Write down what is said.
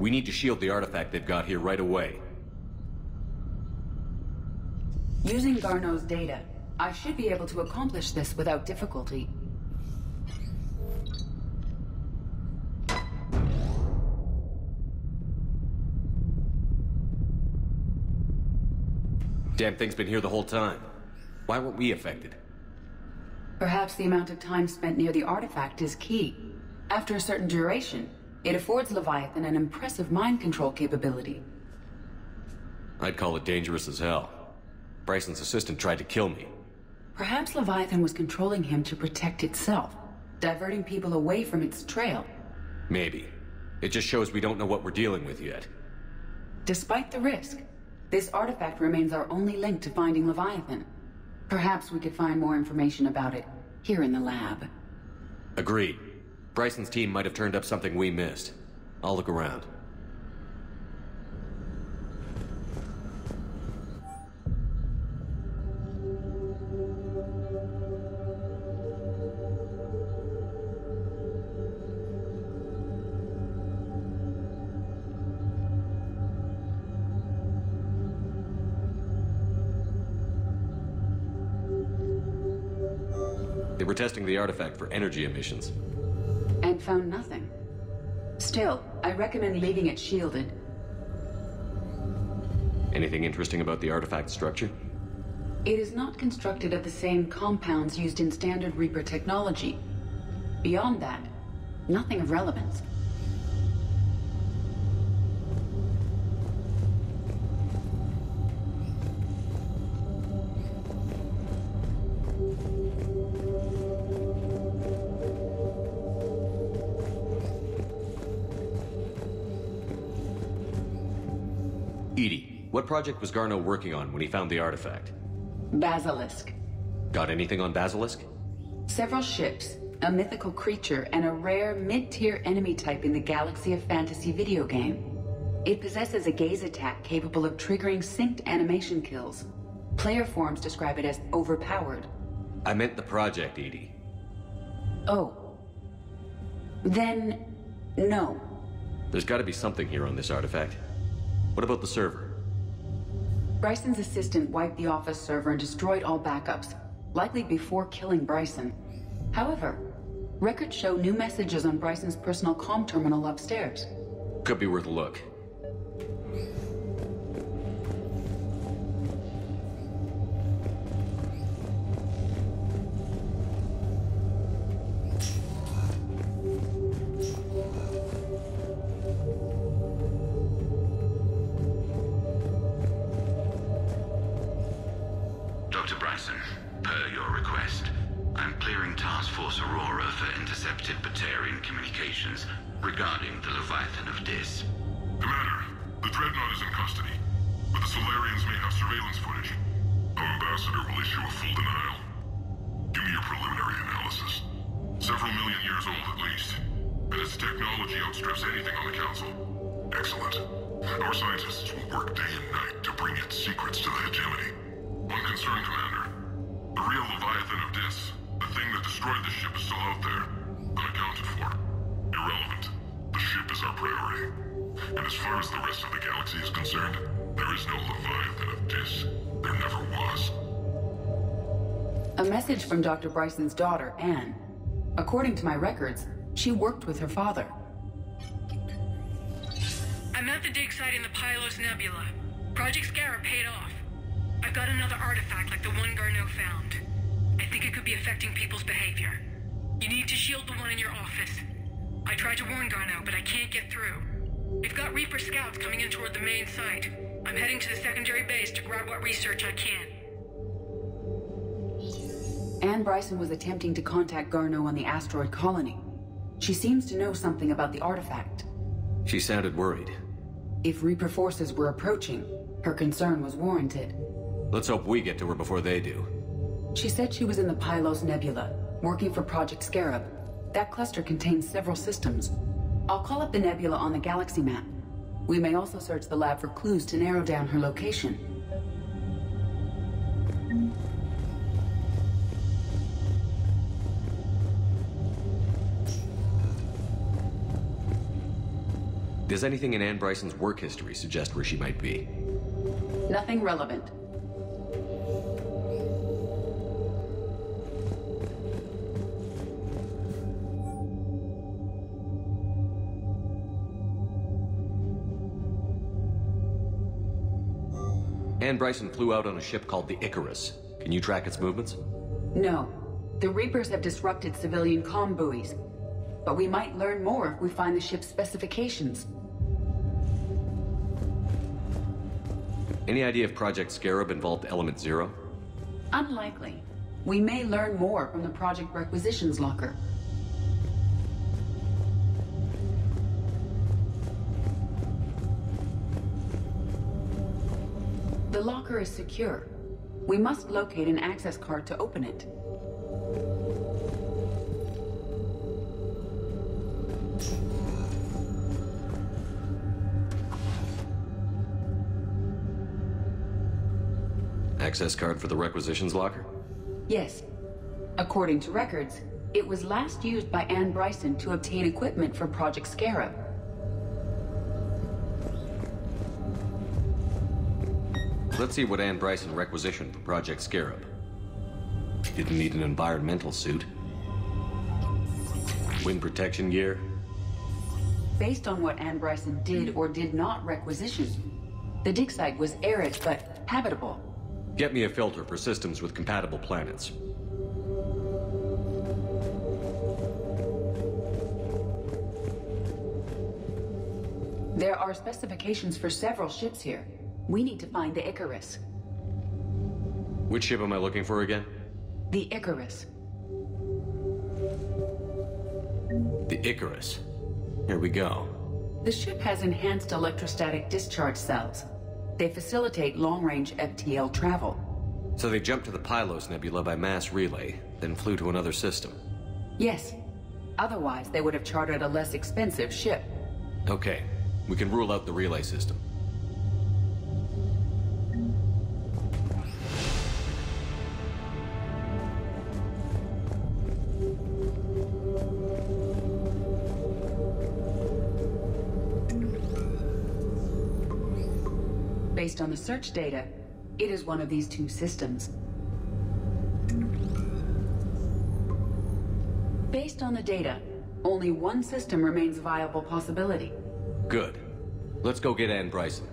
We need to shield the artifact they've got here right away. Using Garneau's data, I should be able to accomplish this without difficulty. Damn thing's been here the whole time. Why weren't we affected? Perhaps the amount of time spent near the artifact is key. After a certain duration, it affords Leviathan an impressive mind control capability. I'd call it dangerous as hell. Bryson's assistant tried to kill me. Perhaps Leviathan was controlling him to protect itself, diverting people away from its trail. Maybe. It just shows we don't know what we're dealing with yet. Despite the risk, this artifact remains our only link to finding Leviathan. Perhaps we could find more information about it here in the lab. Agreed. Bryson's team might have turned up something we missed. I'll look around. They were testing the artifact for energy emissions. And found nothing. Still, I recommend leaving it shielded. Anything interesting about the artifact structure? It is not constructed of the same compounds used in standard Reaper technology. Beyond that, nothing of relevance. Edie, what project was Garneau working on when he found the artifact? Basilisk. Got anything on Basilisk? Several ships, a mythical creature, and a rare mid-tier enemy type in the Galaxy of Fantasy video game. It possesses a gaze attack capable of triggering synced animation kills. Player forums describe it as overpowered. I meant the project, Edie. Oh. Then, no. There's gotta be something here on this artifact. What about the server? Bryson's assistant wiped the office server and destroyed all backups, likely before killing Bryson. However, records show new messages on Bryson's personal comm terminal upstairs. Could be worth a look. Dr. Bryson, per your request, I'm clearing Task Force Aurora for intercepted Batarian communications regarding the Leviathan of Dis. Commander, the Dreadnought is in custody, but the Solarians may have surveillance footage. Our ambassador will issue a full denial. Give me your preliminary analysis. Several million years old at least, and its technology outstrips anything on the Council. Excellent. Our scientists will work day and night to bring its secrets to the hegemony. One concern, Commander. The real Leviathan of Dis, the thing that destroyed the ship, is still out there, unaccounted for. Irrelevant. The ship is our priority. And as far as the rest of the galaxy is concerned, there is no Leviathan of Dis. There never was. A message from Dr. Bryson's daughter, Ann. According to my records, she worked with her father. I'm at the dig site in the Pylos Nebula. Project Scarab paid off. I've got another artifact like the one Garneau found. I think it could be affecting people's behavior. You need to shield the one in your office. I tried to warn Garneau, but I can't get through. We've got Reaper scouts coming in toward the main site. I'm heading to the secondary base to grab what research I can. Ann Bryson was attempting to contact Garneau on the asteroid colony. She seems to know something about the artifact. She sounded worried. If Reaper forces were approaching, her concern was warranted. Let's hope we get to her before they do. She said she was in the Pylos Nebula, working for Project Scarab. That cluster contains several systems. I'll call up the nebula on the galaxy map. We may also search the lab for clues to narrow down her location. Does anything in Ann Bryson's work history suggest where she might be? Nothing relevant. Ann Bryson flew out on a ship called the Icarus. Can you track its movements? No. The Reapers have disrupted civilian comm buoys. But we might learn more if we find the ship's specifications. Any idea if Project Scarab involved Element Zero? Unlikely. We may learn more from the Project Requisitions Locker. The locker is secure. We must locate an access card to open it. Access card for the Requisitions Locker? Yes. According to records, it was last used by Ann Bryson to obtain equipment for Project Scarab. Let's see what Ann Bryson requisitioned for Project Scarab. Didn't need an environmental suit. Wind protection gear. Based on what Ann Bryson did or did not requisition, the dig site was arid but habitable. Get me a filter for systems with compatible planets. There are specifications for several ships here. We need to find the Icarus. Which ship am I looking for again? The Icarus. The Icarus. Here we go. The ship has enhanced electrostatic discharge cells. They facilitate long-range FTL travel. So they jumped to the Pylos Nebula by mass relay, then flew to another system. Yes. Otherwise, they would have chartered a less expensive ship. Okay. We can rule out the relay system. Based on the search data, it is one of these two systems. Based on the data, only one system remains a viable possibility. Good. Let's go get Ann Bryson.